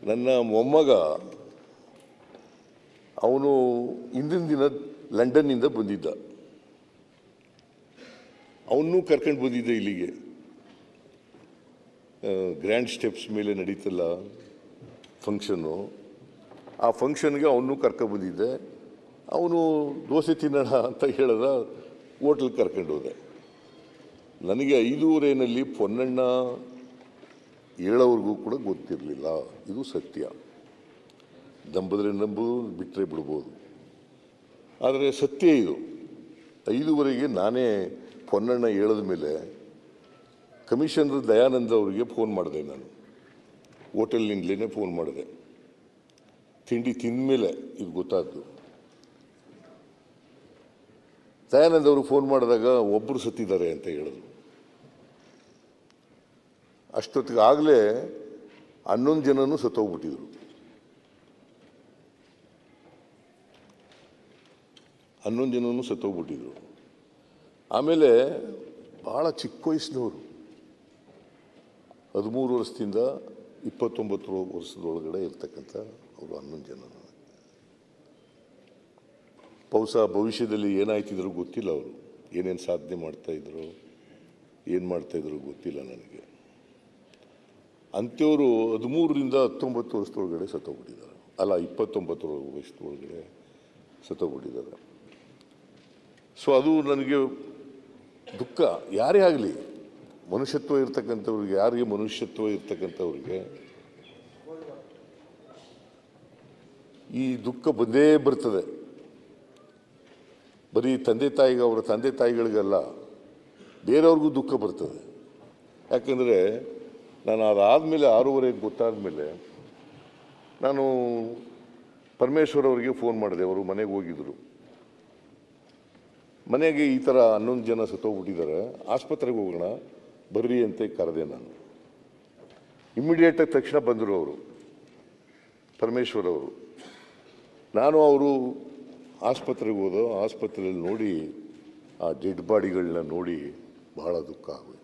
ನನ್ನ ಮೊಮ್ಮಗ ಅವನು ಹಿಂದಿನ ದಿನ ಲಂಡನ್ನಿಂದ ಬಂದಿದ್ದ. ಅವನ್ನೂ ಕರ್ಕೊಂಡು ಬಂದಿದ್ದೆ ಇಲ್ಲಿಗೆ. ಗ್ರ್ಯಾಂಡ್ ಸ್ಟೆಪ್ಸ್ ಮೇಲೆ ನಡೀತಲ್ಲ ಫಂಕ್ಷನ್ನು, ಆ ಫಂಕ್ಷನ್ಗೆ ಅವನ್ನೂ ಕರ್ಕೊಂಡ್ಬಂದಿದ್ದೆ. ಅವನು ದೋಸೆ ತಿನ್ನೋಣ ಅಂತ ಹೇಳ್ದ, ಹೋಟ್ಲಿಗೆ ಕರ್ಕೊಂಡು ಹೋದೆ. ನನಗೆ 5:15 ಪೊನ್ನಣ್ಣ ಹೇಳೋವ್ರಿಗೂ ಕೂಡ ಗೊತ್ತಿರಲಿಲ್ಲ. ಇದು ಸತ್ಯ. ನಂಬಿದ್ರೆ ನಂಬೋದು, ಬಿಟ್ಟರೆ ಬಿಡ್ಬೋದು. ಆದರೆ ಸತ್ಯ ಇದು. 5:15 ನಾನೇ ಪೊನ್ನಣ್ಣ ಹೇಳಿದ ಮೇಲೆ ಕಮಿಷನರ್ ದಯಾನಂದ ಅವರಿಗೆ ಫೋನ್ ಮಾಡಿದೆ. ನಾನು ಹೋಟೆಲ್ನಿಂದಲೇ ಫೋನ್ ಮಾಡಿದೆ. ತಿಂಡಿ ತಿಂದ ಮೇಲೆ ಇದು ಗೊತ್ತಾದ್ದು. ದಯಾನಂದ ಅವರು ಫೋನ್ ಮಾಡಿದಾಗ ಒಬ್ಬರು ಸತ್ತಿದ್ದಾರೆ ಅಂತ ಹೇಳಿದ್ರು. ಅಷ್ಟೊತ್ತಿಗೆ ಆಗಲೇ 11 ಜನನೂ ಸತ್ತೋಗ್ಬಿಟ್ಟಿದ್ರು. 11 ಜನನೂ ಸತ್ತೋಗ್ಬಿಟ್ಟಿದ್ರು. ಆಮೇಲೆ ಭಾಳ ಚಿಕ್ಕ ವಯಸ್ಸಿನವರು, 13 ವರ್ಷದಿಂದ 29 ವರ್ಷದೊಳಗಡೆ ಇರ್ತಕ್ಕಂಥ ಅವರು 11 ಜನ. ಬಹುಶಃ ಭವಿಷ್ಯದಲ್ಲಿ ಏನಾಯ್ತಿದ್ರು ಗೊತ್ತಿಲ್ಲ. ಅವರು ಏನೇನು ಸಾಧನೆ ಮಾಡ್ತಾಯಿದ್ರು, ಏನು ಮಾಡ್ತಾಯಿದ್ರು ಗೊತ್ತಿಲ್ಲ ನನಗೆ. ಅಂಥವರು 13ರಿಂದ 19 ವರ್ಷದೊಳಗಡೆ ಸತ್ತೋಗ್ಬಿಟ್ಟಿದ್ದಾರೆ. ಅಲ್ಲ, 29 ವರ್ಷದೊಳಗಡೆ ಸತ್ತೋಗ್ಬಿಟ್ಟಿದ್ದಾರೆ. ಸೊ ಅದು ನನಗೆ ದುಃಖ. ಯಾರೇ ಆಗಲಿ, ಮನುಷ್ಯತ್ವ ಇರ್ತಕ್ಕಂಥವ್ರಿಗೆ, ಯಾರಿಗೆ ಮನುಷ್ಯತ್ವ ಇರ್ತಕ್ಕಂಥವ್ರಿಗೆ ಈ ದುಃಖ ಬಂದೇ ಬರ್ತದೆ. ಬರೀ ತಂದೆ ತಾಯಿಗೆ, ಅವರ ತಂದೆ ತಾಯಿಗಳಿಗಲ್ಲ, ಬೇರೆಯವ್ರಿಗೂ ದುಃಖ ಬರ್ತದೆ. ಯಾಕಂದರೆ ನಾನು ಅದಾದಮೇಲೆ 6:30 ಗೊತ್ತಾದ ಮೇಲೆ ನಾನು ಪರಮೇಶ್ವರ್ ಅವರಿಗೆ ಫೋನ್ ಮಾಡಿದೆ. ಅವರು ಮನೆಗೆ ಹೋಗಿದ್ದರು. ಮನೆಗೆ ಈ ಥರ 11 ಜನ ಸತ್ತೋಗ್ಬಿಟ್ಟಿದ್ದಾರೆ, ಆಸ್ಪತ್ರೆಗೆ ಹೋಗೋಣ ಬರ್ರಿ ಅಂತ ಕರೆದೆ ನಾನು. ಇಮ್ಮಿಡಿಯೇಟಾಗಿ ತಕ್ಷಣ ಬಂದರು ಅವರು, ಪರಮೇಶ್ವರ್ ಅವರು. ನಾನು ಅವರು ಆಸ್ಪತ್ರೆಗೆ ಹೋದೋ. ಆಸ್ಪತ್ರೆಯಲ್ಲಿ ನೋಡಿ ಆ ಡೆಡ್ ಬಾಡಿಗಳನ್ನ ನೋಡಿ ಬಹಳ ದುಃಖ ಆಗೋಯ್ತು.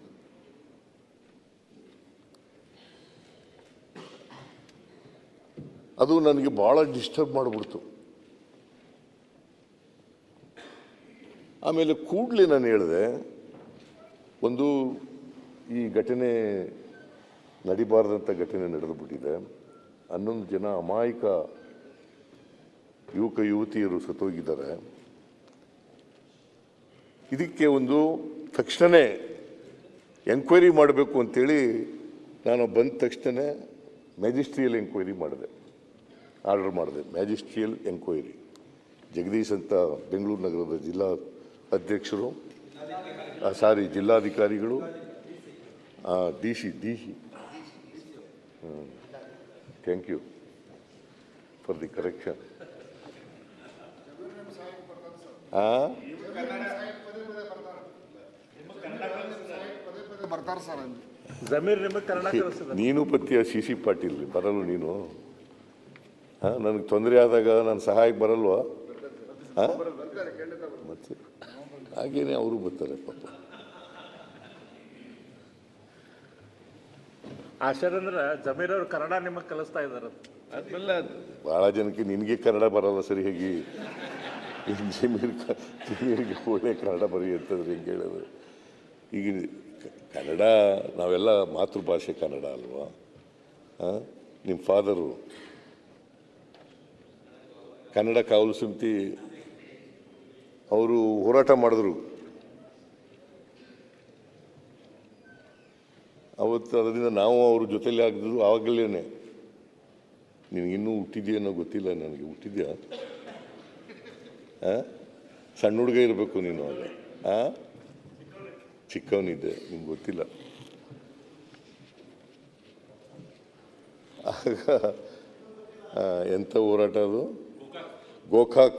ಅದು ನನಗೆ ಭಾಳ ಡಿಸ್ಟರ್ಬ್ ಮಾಡಿಬಿಡ್ತು. ಆಮೇಲೆ ಕೂಡಲೇ ನಾನು ಹೇಳಿದೆ, ಒಂದು ಈ ಘಟನೆ ನಡಿಬಾರ್ದಂಥ ಘಟನೆ ನಡೆದುಬಿಟ್ಟಿದೆ. 11 ಜನ ಅಮಾಯಕ ಯುವಕ ಯುವತಿಯರು ಸತ್ತೋಗಿದ್ದಾರೆ. ಇದಕ್ಕೆ ಒಂದು ತಕ್ಷಣವೇ ಎಂಕ್ವೈರಿ ಮಾಡಬೇಕು ಅಂತೇಳಿ ನಾನು ಬಂದ ತಕ್ಷಣ ಮ್ಯಾಜಿಸ್ಟ್ರಿಯಲ್ ಎಂಕ್ವೈರಿ ಮಾಡಿದೆ, ಆರ್ಡರ್ ಮಾಡಿದೆ. Magisterial enquiry. ಜಗದೀಶ್ ಅಂತ ಬೆಂಗಳೂರು ನಗರದ ಜಿಲ್ಲಾ ಅಧ್ಯಕ್ಷರು, ಜಿಲ್ಲಾಧಿಕಾರಿಗಳು, D C thank you for the correction. ನೀನು ಪತ್ಯ CC ಪಾಟೀಲ್ ಬರಲ್ಲ ನೀನು? ನನಗೆ ತೊಂದರೆ ಆದಾಗ ನಾನು ಸಹಾಯಕ್ಕೆ ಬರಲ್ವಾ? ಮತ್ತೆ ಹಾಗೇನೆ ಅವರು ಬರ್ತಾರೆ ಪಾಪ. ಆಶ್ಚರ್ಯ ಜಮೀರ್ ಅವರು ಕನ್ನಡ ನಿಮಗೆ ಕಲಿಸ್ತಾ ಇದ್ದಾರೆ. ಅದೆಲ್ಲ ಭಾಳ ಜನಕ್ಕೆ ನಿನಗೆ ಕನ್ನಡ ಬರಲ್ಲ ಸರಿ ಹೇಗೆ, ಜಮೀರ್ಗೆ ಒಳ್ಳೆ ಕನ್ನಡ ಬರೀ ಅಂತಂದ್ರೆ ಹೆಂಗೆ ಹೇಳೋದು? ಈಗ ಕನ್ನಡ ನಾವೆಲ್ಲ ಮಾತೃಭಾಷೆ ಕನ್ನಡ ಅಲ್ವಾ? ನಿಮ್ಮ ಫಾದರು ಕನ್ನಡ ಕಾವಲು ಸಮಿತಿ ಅವರು ಹೋರಾಟ ಮಾಡಿದ್ರು ಅವತ್ತು. ಅದರಿಂದ ನಾವು ಅವ್ರ ಜೊತೆಲಿ ಆಗಿದ್ರು. ಆವಾಗಲೇ ನಿನಗಿನ್ನೂ ಹುಟ್ಟಿದ್ಯೇನೋ ಗೊತ್ತಿಲ್ಲ ನನಗೆ. ಹುಟ್ಟಿದ್ಯಾ? ಸಣ್ಣ ಹುಡುಗ ಇರಬೇಕು ನೀನು ಆಗ. ಚಿಕ್ಕವನಿದ್ದೆ, ನಿಮ್ಗೆ ಗೊತ್ತಿಲ್ಲ. ಆಗ ಎಂಥ ಹೋರಾಟ ಅದು? ಗೋಕಾಕ್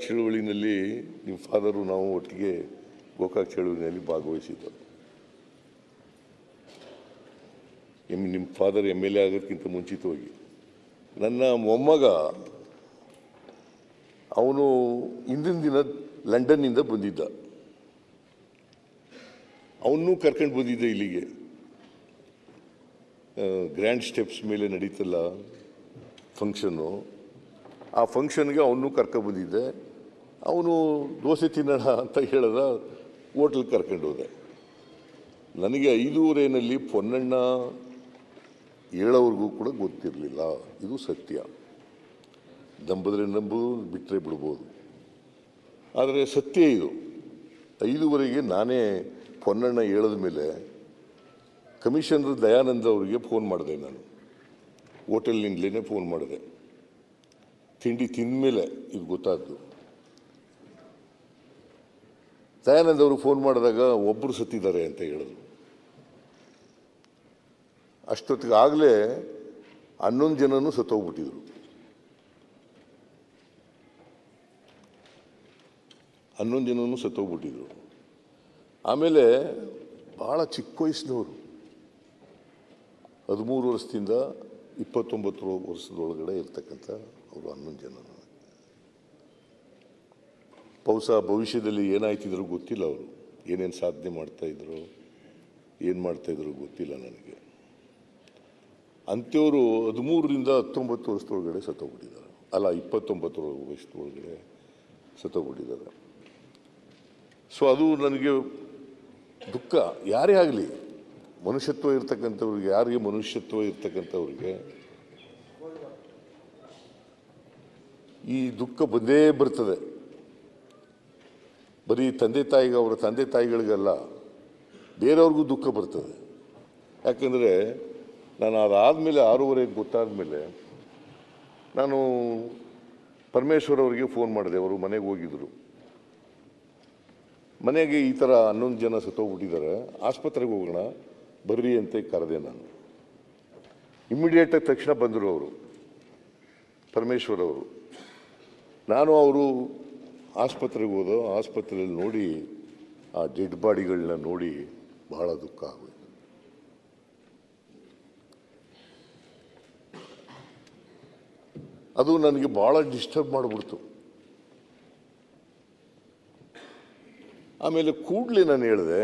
ಚಳುವಳಿನಲ್ಲಿ ನಿಮ್ಮ ಫಾದರು ನಾವು ಒಟ್ಟಿಗೆ ಗೋಕಾಕ್ ಚಳುವಳಿನಲ್ಲಿ ಭಾಗವಹಿಸಿದ್ದು. ನಿಮ್ಮ ಫಾದರ್ MLA ಆಗೋದಕ್ಕಿಂತ ಮುಂಚಿತವಾಗಿ. ನನ್ನ ಮೊಮ್ಮಗ ಅವನು ಹಿಂದಿನ ದಿನ ಲಂಡನ್ನಿಂದ ಬಂದಿದ್ದ. ಅವನ್ನೂ ಕರ್ಕೊಂಡು ಬಂದಿದ್ದೆ ಇಲ್ಲಿಗೆ. ಗ್ರ್ಯಾಂಡ್ ಸ್ಟೆಪ್ಸ್ ಮೇಲೆ ನಡೀತಲ್ಲ ಫಂಕ್ಷನ್ನು, ಆ ಫಂಕ್ಷನ್ಗೆ ಅವನು ಕರ್ಕೊಂಡ್ಬಂದಿದ್ದೆ. ಅವನು ದೋಸೆ ತಿನ್ನೋಣ ಅಂತ ಹೇಳಿದ, ಹೋಟ್ಲಿಗೆ ಕರ್ಕೊಂಡು ಹೋದೆ. ನನಗೆ 5:15 ಪೊನ್ನಣ್ಣ ಹೇಳೋವ್ರಿಗೂ ಕೂಡ ಗೊತ್ತಿರಲಿಲ್ಲ. ಇದು ಸತ್ಯ. ನಂಬಿದ್ರೆ ನಂಬೋದು, ಬಿಟ್ಟರೆ ಬಿಡ್ಬೋದು. ಆದರೆ ಸತ್ಯ ಇದು. 5:15 ನಾನೇ ಪೊನ್ನಣ್ಣ ಹೇಳಿದ ಮೇಲೆ ಕಮಿಷನರ್ ದಯಾನಂದ ಅವರಿಗೆ ಫೋನ್ ಮಾಡಿದೆ. ನಾನು ಹೋಟೆಲ್ನಿಂದಲೇ ಫೋನ್ ಮಾಡಿದೆ. ತಿಂಡಿ ತಿಂದ ಮೇಲೆ ಇದು ಗೊತ್ತಾದ್ದು. ದಯಾನಂದ ಅವರು ಫೋನ್ ಮಾಡಿದಾಗ ಒಬ್ಬರು ಸತ್ತಿದ್ದಾರೆ ಅಂತ ಹೇಳಿದ್ರು. ಅಷ್ಟೊತ್ತಿಗೆ ಆಗಲೇ 11 ಜನನೂ ಸತ್ತೋಗ್ಬಿಟ್ಟಿದ್ರು. 11 ಜನನೂ ಸತ್ತೋಗ್ಬಿಟ್ಟಿದ್ರು. ಆಮೇಲೆ ಭಾಳ ಚಿಕ್ಕ ವಯಸ್ಸಿನವರು, 13 ವರ್ಷದಿಂದ 29 ವರ್ಷದೊಳಗಡೆ ಇರ್ತಕ್ಕಂಥ ಅವರು 11 ಜನ. ಬಹುಶಃ ಭವಿಷ್ಯದಲ್ಲಿ ಏನಾಯ್ತಿದ್ರು ಗೊತ್ತಿಲ್ಲ. ಅವರು ಏನೇನು ಸಾಧನೆ ಮಾಡ್ತಾಯಿದ್ರು, ಏನು ಮಾಡ್ತಾಯಿದ್ರು ಗೊತ್ತಿಲ್ಲ ನನಗೆ. ಅಂಥವರು 13ರಿಂದ 19 ವರ್ಷದೊಳಗಡೆ ಸತ್ತೋಗ್ಬಿಟ್ಟಿದ್ದಾರೆ. ಅಲ್ಲ, 29 ವರ್ಷದೊಳಗಡೆ ಸತ್ತೋಗ್ಬಿಟ್ಟಿದ್ದಾರೆ. ಸೊ ಅದು ನನಗೆ ದುಃಖ. ಯಾರೇ ಆಗಲಿ, ಮನುಷ್ಯತ್ವ ಇರ್ತಕ್ಕಂಥವ್ರಿಗೆ, ಯಾರಿಗೆ ಮನುಷ್ಯತ್ವ ಇರ್ತಕ್ಕಂಥವ್ರಿಗೆ ಈ ದುಃಖ ಬಂದೇ ಬರ್ತದೆ. ಬರೀ ಅವರ ತಂದೆ ತಾಯಿಗಳಿಗಲ್ಲ, ಬೇರೆಯವ್ರಿಗೂ ದುಃಖ ಬರ್ತದೆ. ಯಾಕೆಂದರೆ ನಾನು ಅದಾದಮೇಲೆ 6:30 ಗೊತ್ತಾದ ಮೇಲೆ ನಾನು ಪರಮೇಶ್ವರ್ ಅವರಿಗೆ ಫೋನ್ ಮಾಡಿದೆ. ಅವರು ಮನೆಗೆ ಹೋಗಿದ್ದರು. ಮನೆಗೆ ಈ ಥರ 11 ಜನ ಸತ್ತೋಗ್ಬಿಟ್ಟಿದ್ದಾರೆ, ಆಸ್ಪತ್ರೆಗೆ ಹೋಗೋಣ ಬರ್ರಿ ಅಂತ ಕರೆದೆ ನಾನು. ಇಮ್ಮಿಡಿಯೇಟಾಗಿ ತಕ್ಷಣ ಬಂದರು ಅವರು, ಪರಮೇಶ್ವರ್ ಅವರು. ನಾನು ಅವರು ಆಸ್ಪತ್ರೆಗೆ ಹೋದೋ. ಆಸ್ಪತ್ರೆಯಲ್ಲಿ ನೋಡಿ ಆ ಡೆಡ್ ಬಾಡಿಗಳನ್ನ ನೋಡಿ ಬಹಳ ದುಃಖ ಆಗೋಯ್ತು. ಅದು ನನಗೆ ಭಾಳ ಡಿಸ್ಟರ್ಬ್ ಮಾಡಿಬಿಡ್ತು. ಆಮೇಲೆ ಕೂಡಲೇ ನಾನು ಹೇಳಿದೆ,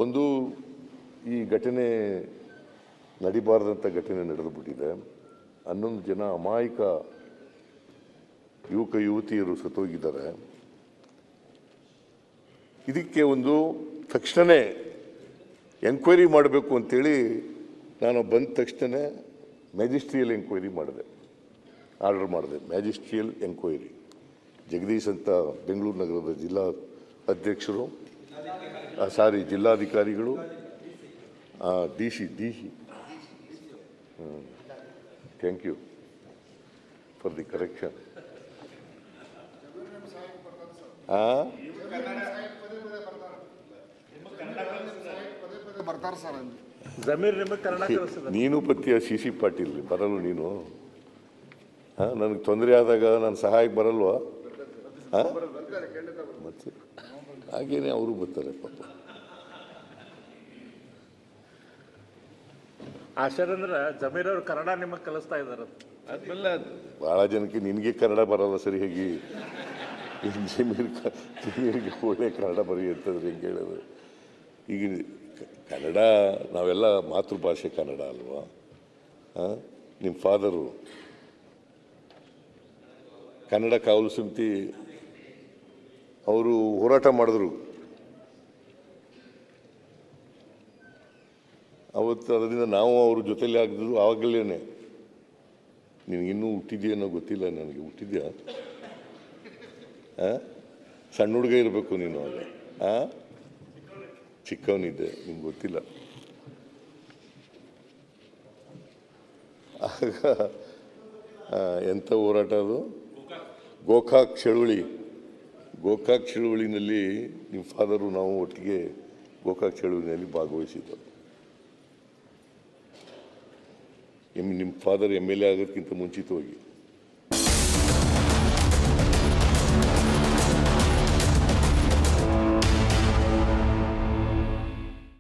ಒಂದು ಈ ಘಟನೆ ನಡಿಬಾರ್ದಂಥ ಘಟನೆ ನಡೆದುಬಿಟ್ಟಿದೆ. 11 ಜನ ಅಮಾಯಕ ಯುವಕ ಯುವತಿಯರು ಸತ್ತೋಗಿದ್ದಾರೆ. ಇದಕ್ಕೆ ಒಂದು ತಕ್ಷಣವೇ ಎಂಕ್ವೈರಿ ಮಾಡಬೇಕು ಅಂತೇಳಿ ನಾನು ಬಂದ ತಕ್ಷಣ ಮ್ಯಾಜಿಸ್ಟ್ರಿಯಲ್ ಎಂಕ್ವೈರಿ ಮಾಡಿದೆ, ಆರ್ಡರ್ ಮಾಡಿದೆ. Magisterial enquiry. ಜಗದೀಶ್ ಅಂತ ಬೆಂಗಳೂರು ನಗರದ ಜಿಲ್ಲಾ ಅಧ್ಯಕ್ಷರು, ಜಿಲ್ಲಾಧಿಕಾರಿಗಳು, D C thank you for the correction. Zameer ನಿಮಗೆ ಕನ್ನಡ ಕಲಿಸ್ತದೆ. ನೀನು ಪತ್ಯ ಸಿ ಪಾಟೀಲ್ ಬರಲ್ಲ ನೀನು? ನನಗೆ ತೊಂದರೆ ಆದಾಗ ನಾನು ಸಹಾಯಕ್ಕೆ ಬರಲ್ವಾ? ಮತ್ತೆ ಹಾಗೇನೆ ಅವರು ಬರ್ತಾರೆ ಪಾಪ. ಆಶಾರಂದ್ರ ಜಮೀರ್ ಅವರು ಕನ್ನಡ ನಿಮಗೆ ಕಲಿಸ್ತಾ ಇದ್ದಾರೆ. ಆದ್ಮೇಲೆ ಭಾಳ ಜನಕ್ಕೆ ನಿನಗೆ ಕನ್ನಡ ಬರಲ್ಲ ಸರಿ ಹೇಗೆ, ಜಮೀರಿಗೆ ಒಳ್ಳೆ ಕನ್ನಡ ಬರೀ ಅಂತಂದ್ರೆ ಹೆಂಗೆ ಹೇಳೋದು? ಈಗ ಕನ್ನಡ ನಾವೆಲ್ಲ ಮಾತೃಭಾಷೆ ಕನ್ನಡ ಅಲ್ವಾ? ನಿಮ್ಮ ಫಾದರು ಕನ್ನಡ ಕಾವಲು ಸಮಿತಿ ಅವರು ಹೋರಾಟ ಮಾಡಿದ್ರು. ಅವತ್ತು ಅದರಿಂದ ನಾವು ಅವ್ರ ಜೊತೆಲಿ ಆಗಿದ್ರು. ಆವಾಗಲೇ ನಿನಗಿನ್ನೂ ಹುಟ್ಟಿದ್ಯೇನೋ ಗೊತ್ತಿಲ್ಲ ನನಗೆ. ಹುಟ್ಟಿದ್ಯಾ? ಸಣ್ಣ ಹುಡುಗ ಇರಬೇಕು ನೀನು ಆಗ. ಚಿಕ್ಕವನಿದ್ದೆ, ನಿಮ್ಗೆ ಗೊತ್ತಿಲ್ಲ. ಆಗ ಎಂಥ ಹೋರಾಟ ಅದು? ಗೋಕಾಕ್ ಚಳುವಳಿನಲ್ಲಿ ನಿಮ್ಮ ಫಾದರು ನಾವು ಒಟ್ಟಿಗೆ ಗೋಕಾಕ್ ಚಳುವಳಿನಲ್ಲಿ ಭಾಗವಹಿಸಿದ್ದು. ನಿಮ್ಮ ಫಾದರ್ MLA ಆಗೋದಕ್ಕಿಂತ ಮುಂಚಿತವಾಗಿ